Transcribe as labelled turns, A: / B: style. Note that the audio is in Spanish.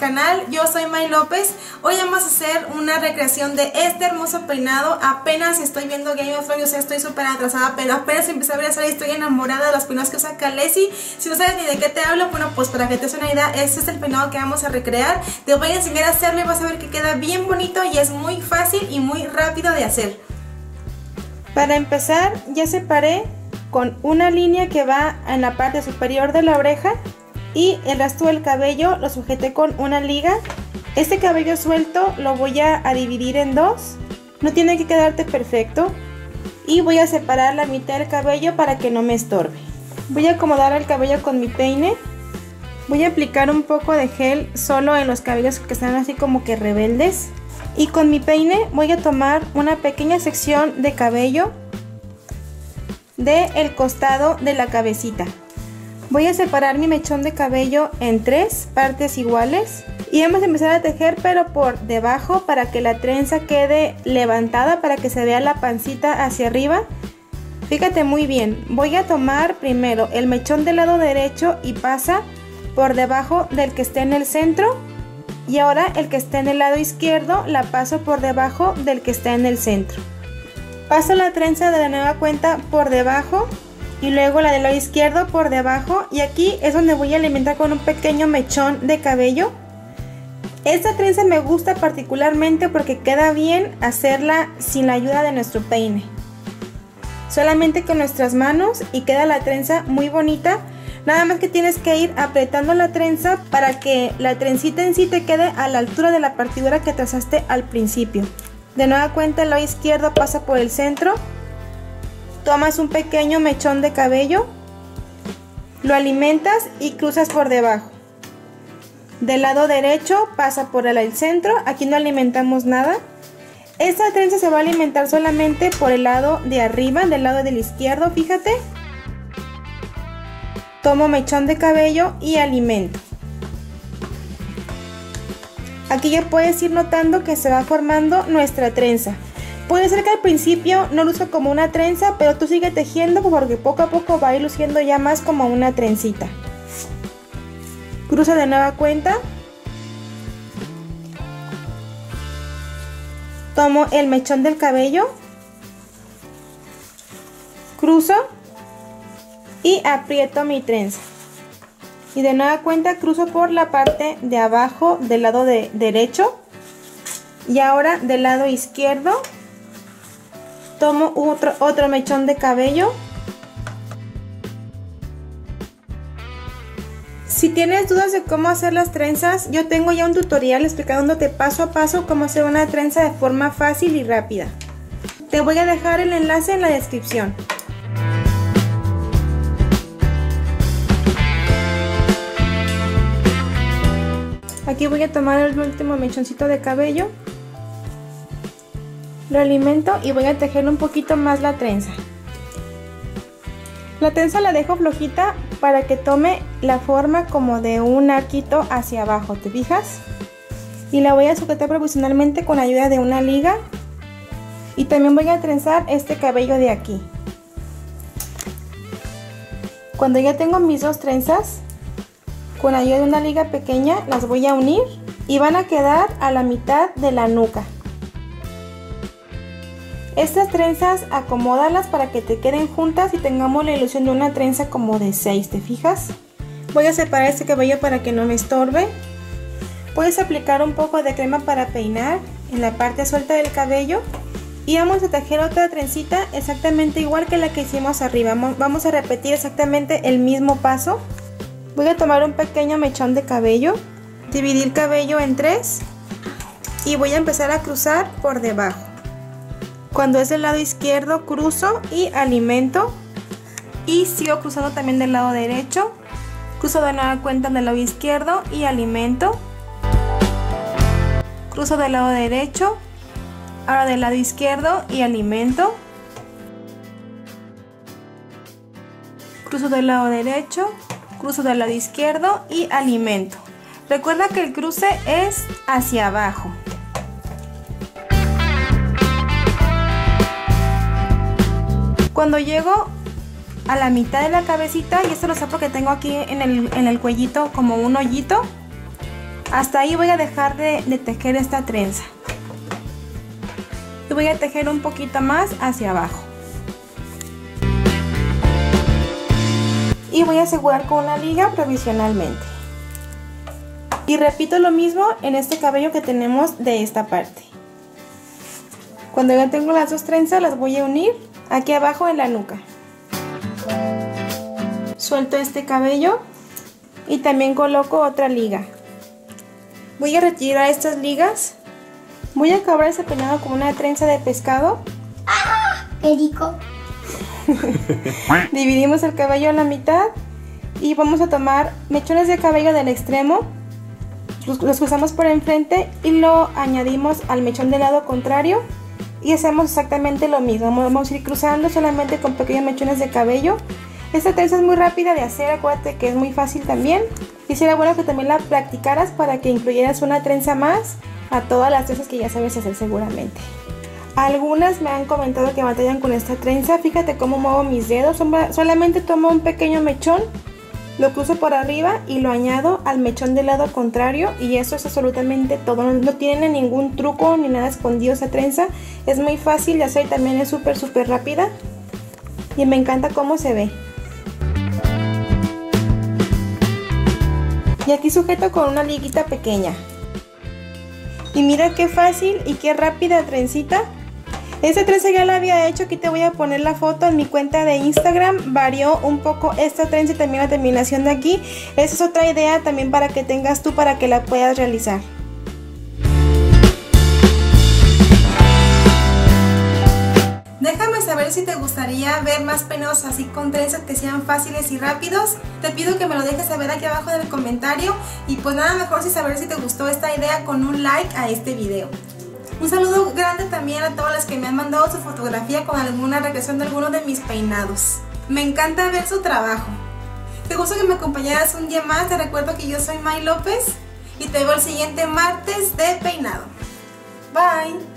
A: canal, yo soy May López. Hoy vamos a hacer una recreación de este hermoso peinado. Apenas estoy viendo Game of Thrones, o sea, estoy súper atrasada, pero apenas empecé a ver esa y estoy enamorada de los peinados que usa Khaleesi. Si no sabes ni de qué te hablo, bueno, pues para que te des una idea, este es el peinado que vamos a recrear. Te voy a enseñar a hacerlo y vas a ver que queda bien bonito y es muy fácil y muy rápido de hacer. Para empezar, ya separé con una línea que va en la parte superior de la oreja y el resto del cabello lo sujeté con una liga. Este cabello suelto lo voy a dividir en dos, no tiene que quedarte perfecto, y voy a separar la mitad del cabello para que no me estorbe. Voy a acomodar el cabello con mi peine. Voy a aplicar un poco de gel solo en los cabellos que están así como que rebeldes, y con mi peine voy a tomar una pequeña sección de cabello del costado de la cabecita. Voy a separar mi mechón de cabello en tres partes iguales y vamos a empezar a tejer, pero por debajo, para que la trenza quede levantada, para que se vea la pancita hacia arriba. Fíjate muy bien, voy a tomar primero el mechón del lado derecho y pasa por debajo del que esté en el centro, y ahora el que esté en el lado izquierdo la paso por debajo del que está en el centro. Paso la trenza de la nueva cuenta por debajo y luego la del lado izquierdo por debajo, y aquí es donde voy a alimentar con un pequeño mechón de cabello. Esta trenza me gusta particularmente porque queda bien hacerla sin la ayuda de nuestro peine, solamente con nuestras manos, y queda la trenza muy bonita. Nada más que tienes que ir apretando la trenza para que la trencita en sí te quede a la altura de la partidura que trazaste al principio. De nueva cuenta, el lado izquierdo pasa por el centro, tomas un pequeño mechón de cabello, lo alimentas y cruzas por debajo. Del lado derecho pasa por el centro, aquí no alimentamos nada. Esta trenza se va a alimentar solamente por el lado de arriba, del lado del izquierdo, fíjate. Tomo mechón de cabello y alimento. Aquí ya puedes ir notando que se va formando nuestra trenza. Puede ser que al principio no luzca como una trenza, pero tú sigue tejiendo porque poco a poco va a ir luciendo ya más como una trencita. Cruza de nueva cuenta. Tomo el mechón del cabello. Cruzo y aprieto mi trenza. Y de nueva cuenta cruzo por la parte de abajo del lado derecho, y ahora del lado izquierdo tomo otro mechón de cabello. Si tienes dudas de cómo hacer las trenzas, yo tengo ya un tutorial explicándote paso a paso cómo hacer una trenza de forma fácil y rápida. Te voy a dejar el enlace en la descripción. Aquí voy a tomar el último mechoncito de cabello, lo alimento y voy a tejer un poquito más la trenza. La trenza la dejo flojita para que tome la forma como de un arquito hacia abajo, ¿te fijas? Y la voy a sujetar provisionalmente con ayuda de una liga, y también voy a trenzar este cabello de aquí. Cuando ya tengo mis dos trenzas, con ayuda de una liga pequeña las voy a unir y van a quedar a la mitad de la nuca. Estas trenzas acomódalas para que te queden juntas y tengamos la ilusión de una trenza como de 6, ¿te fijas? Voy a separar este cabello para que no me estorbe. Puedes aplicar un poco de crema para peinar en la parte suelta del cabello, y vamos a tejer otra trencita exactamente igual que la que hicimos arriba. Vamos a repetir exactamente el mismo paso. Voy a tomar un pequeño mechón de cabello, dividir cabello en tres y voy a empezar a cruzar por debajo. Cuando es del lado izquierdo cruzo y alimento, y sigo cruzando también del lado derecho. Cruzo de nueva cuenta del lado izquierdo y alimento. Cruzo del lado derecho, ahora del lado izquierdo y alimento. Cruzo del lado derecho, cruzo del lado izquierdo y alimento. Recuerda que el cruce es hacia abajo. Cuando llego a la mitad de la cabecita, y esto lo sé porque tengo aquí en el cuellito como un hoyito, Hasta ahí voy a dejar de tejer esta trenza. Y voy a tejer un poquito más hacia abajo. Y voy a asegurar con una liga provisionalmente. Y repito lo mismo en este cabello que tenemos de esta parte. Cuando ya tengo las dos trenzas, las voy a unir aquí abajo en la nuca. Suelto este cabello y también coloco otra liga. Voy a retirar estas ligas. Voy a acabar ese peinado con una trenza de pescado.
B: ¡Ah! ¡Qué rico!
A: Dividimos el cabello a la mitad y vamos a tomar mechones de cabello del extremo. Los cruzamos por enfrente y lo añadimos al mechón del lado contrario. Y hacemos exactamente lo mismo. Vamos a ir cruzando solamente con pequeños mechones de cabello. Esta trenza es muy rápida de hacer, acuérdate que es muy fácil también. Y sería bueno que también la practicaras para que incluyeras una trenza más a todas las trenzas que ya sabes hacer seguramente. Algunas me han comentado que batallan con esta trenza. Fíjate cómo muevo mis dedos. Solamente tomo un pequeño mechón, lo cruzo por arriba y lo añado al mechón del lado contrario. Y eso es absolutamente todo. No tiene ningún truco ni nada escondido esta trenza. Es muy fácil de hacer y también es súper rápida. Y me encanta cómo se ve. Y aquí sujeto con una liguita pequeña. Y mira qué fácil y qué rápida trencita. Esta trenza ya la había hecho, aquí te voy a poner la foto en mi cuenta de Instagram. Varió un poco esta trenza y también la terminación de aquí. Esa es otra idea también para que tengas tú, para que la puedas realizar. Déjame saber si te gustaría ver más peinados así con trenzas que sean fáciles y rápidos. Te pido que me lo dejes saber aquí abajo en el comentario. Y pues nada mejor si saber si te gustó esta idea con un like a este video. Un saludo grande también a todas las que me han mandado su fotografía con alguna recreación de alguno de mis peinados. Me encanta ver su trabajo. Te gusta que me acompañaras un día más. Te recuerdo que yo soy May López y te veo el siguiente martes de peinado. Bye.